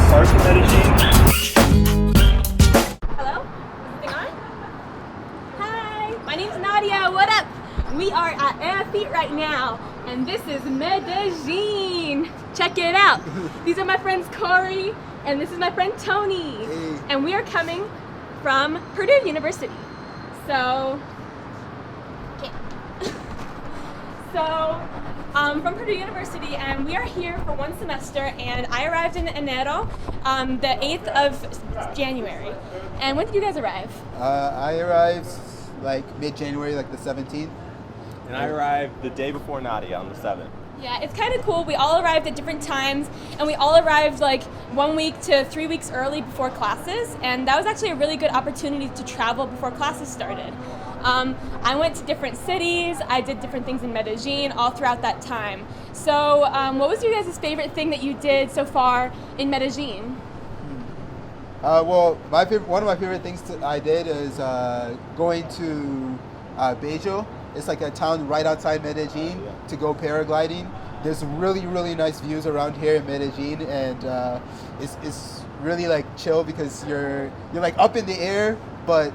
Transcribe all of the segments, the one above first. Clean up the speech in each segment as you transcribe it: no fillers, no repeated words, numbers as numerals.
parts of Medellin. Hello? Is this thing on? Hi, my name's Nadia. What up? We are at EAFIT right now, and this is Medellin. Check it out. These are my friends Corey, and this is my friend Tony. Hey. And we are coming from Purdue University. So, from Purdue University, and we are here for one semester, and I arrived in enero, the 8th of January. And when did you guys arrive? I arrived like mid-January, like the 17th. And I arrived the day before Nadia on the 7th. Yeah, it's kind of cool. We all arrived at different times, and we all arrived like 1 week to 3 weeks early before classes, and that was actually a really good opportunity to travel before classes started. I went to different cities, I did different things in Medellin all throughout that time. So what was your guys' favorite thing that you did so far in Medellin? Well, one of my favorite things I did is going to Bello. It's like a town right outside Medellin to go paragliding. There's really, really nice views around here in Medellin, and it's really like chill because you're like up in the air, but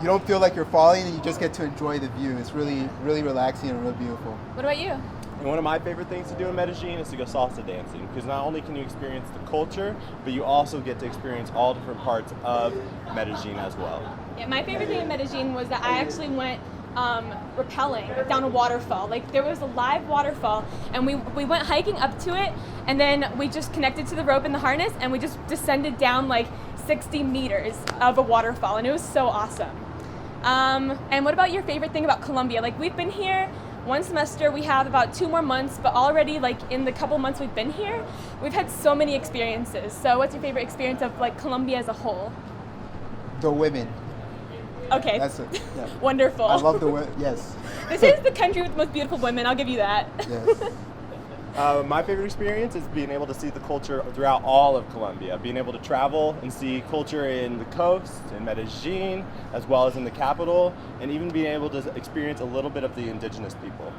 you don't feel like you're falling, and you just get to enjoy the view. It's really, really relaxing and really beautiful. What about you? And one of my favorite things to do in Medellin is to go salsa dancing, because not only can you experience the culture, but you also get to experience all different parts of Medellin as well. Yeah, my favorite thing in Medellin was that I actually went rappelling down a waterfall. Like, there was a live waterfall, and we went hiking up to it, and then we just connected to the rope in the harness, and we just descended down like 60 meters of a waterfall, and it was so awesome. And what about your favorite thing about Colombia? Like, we've been here one semester, we have about 2 more months, but already like in the couple months we've been here, we've had so many experiences. So what's your favorite experience of like Colombia as a whole? The women. Okay. That's it. Yeah. Wonderful. I love the women. Yes. This is the country with the most beautiful women, I'll give you that. Yes. My favorite experience is being able to see the culture throughout all of Colombia, being able to travel and see culture in the coast, in Medellin, as well as in the capital, and even being able to experience a little bit of the indigenous people.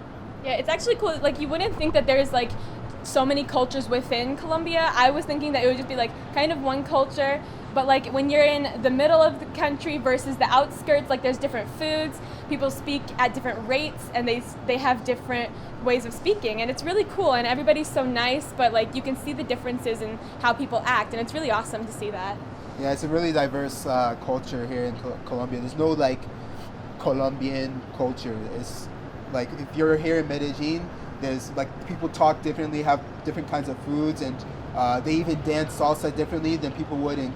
Yeah, it's actually cool. Like, you wouldn't think that there's like so many cultures within Colombia. I was thinking that it would just be like kind of one culture, but like when you're in the middle of the country versus the outskirts, like there's different foods, people speak at different rates, and they have different ways of speaking, and it's really cool, and everybody's so nice, but like you can see the differences in how people act, and it's really awesome to see that. Yeah, it's a really diverse culture here in Colombia. There's no like Colombian culture. It's like if you're here in Medellin, there's like people talk differently, have different kinds of foods, and they even dance salsa differently than people would in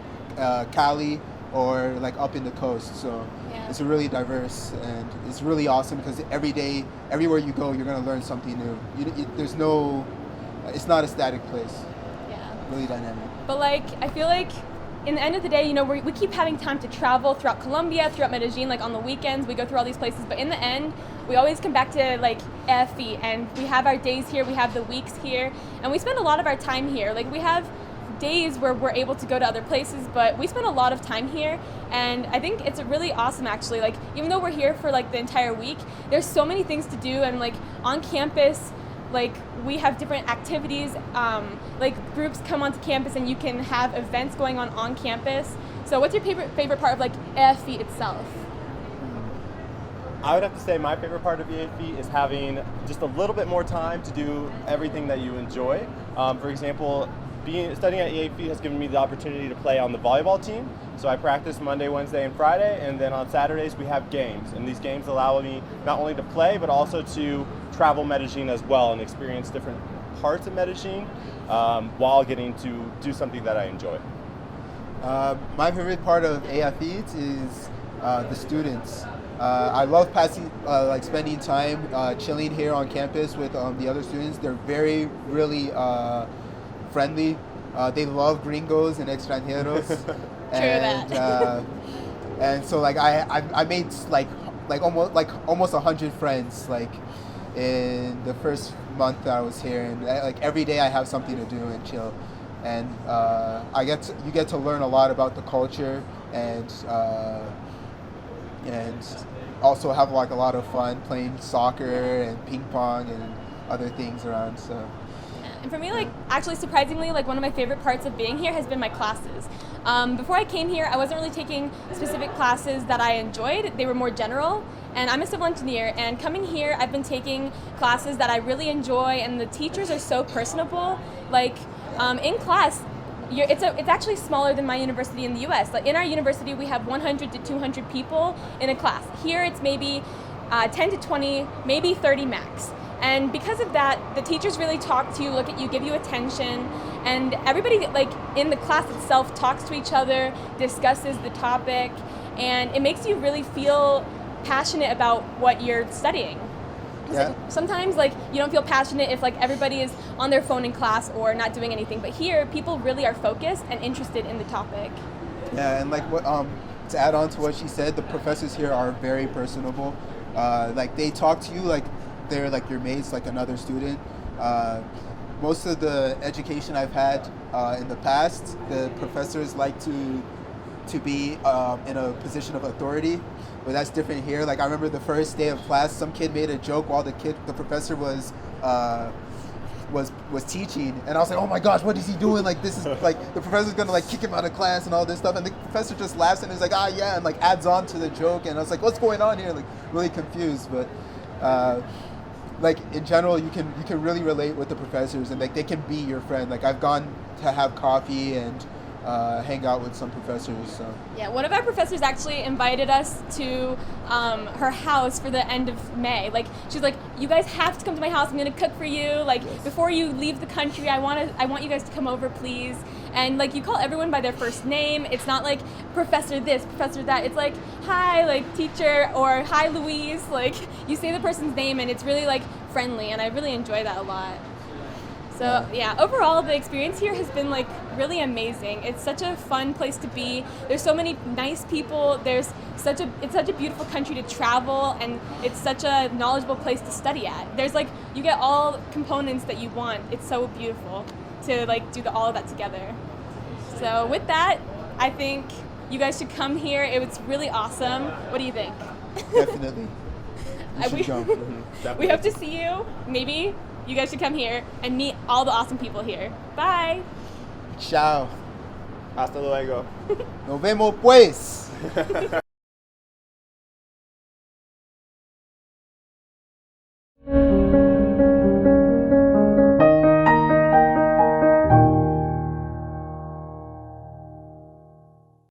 Cali or like up in the coast. So Yeah. it's really diverse, and it's really awesome because every day, everywhere you go, you're gonna learn something new. There's no, it's not a static place. Yeah. Really dynamic. But like, I feel like in the end of the day, you know, we keep having time to travel throughout Colombia, throughout Medellin, like on the weekends, we go through all these places, but in the end, we always come back to like EAFIT, and we have our days here, we have the weeks here, and we spend a lot of our time here. Like, we have days where we're able to go to other places, but we spend a lot of time here, and I think it's really awesome actually. Like, even though we're here for like the entire week, there's so many things to do, and like on campus, like we have different activities, like groups come onto campus and you can have events going on campus. So what's your favorite part of like EAFIT itself? I would have to say my favorite part of EAFIT is having just a little bit more time to do everything that you enjoy. For example, studying at EAFIT has given me the opportunity to play on the volleyball team. So I practice Monday, Wednesday, and Friday, and then on Saturdays we have games. And these games allow me not only to play, but also to travel Medellin as well and experience different parts of Medellin while getting to do something that I enjoy. My favorite part of EAFIT is the students. I love spending time chilling here on campus with the other students. They're really friendly. They love gringos and extranjeros. And so like I made like almost 100 friends like in the first month that I was here, and like every day I have something to do and chill, and you get to learn a lot about the culture, and also have like a lot of fun playing soccer and ping pong and other things around. So And for me, like, actually surprisingly, like, one of my favorite parts of being here has been my classes. Before I came here, I wasn't really taking specific classes that I enjoyed. They were more general. And I'm a civil engineer, and coming here, I've been taking classes that I really enjoy, and the teachers are so personable. Like, in class, it's actually smaller than my university in the US. Like, in our university, we have 100 to 200 people in a class. Here, it's maybe 10 to 20, maybe 30 max. And because of that, the teachers really talk to you, look at you, give you attention, and everybody, like, in the class itself talks to each other, discusses the topic, and it makes you really feel passionate about what you're studying. Yeah. Sometimes, like, you don't feel passionate if, like, everybody is on their phone in class or not doing anything, but here people really are focused and interested in the topic. Yeah, and like what to add on to what she said, the professors here are very personable. Like, they talk to you like they're like your mates, like another student. Most of the education I've had in the past, the professors like to be in a position of authority, but that's different here. Like, I remember the first day of class, some kid made a joke while the professor was teaching, and I was like, oh my gosh, what is he doing? Like, this is like, the professor's gonna like kick him out of class and all this stuff, and the professor just laughs and is like, ah, yeah, and like adds on to the joke, and I was like, what's going on here? Like, really confused. But like, in general, you can really relate with the professors, and like, they can be your friend. Like, I've gone to have coffee and hang out with some professors. So. Yeah, one of our professors actually invited us to her house for the end of May. Like, she's like, you guys have to come to my house. I'm gonna cook for you. Like, before you leave the country, I want you guys to come over, please. And like, you call everyone by their first name. It's not like professor this, professor that. It's like, hi, like, teacher, or hi, Louise. Like, you say the person's name, and it's really like friendly, and I really enjoy that a lot. So yeah, overall the experience here has been like really amazing. It's such a fun place to be. There's so many nice people. It's such a beautiful country to travel, and it's such a knowledgeable place to study at. There's like, you get all components that you want. It's so beautiful to like do all of that together. So with that, I think you guys should come here. It was really awesome. What do you think? Definitely. We hope to see you. Maybe you guys should come here and meet all the awesome people here. Bye. Ciao. Hasta luego. Nos vemos pues.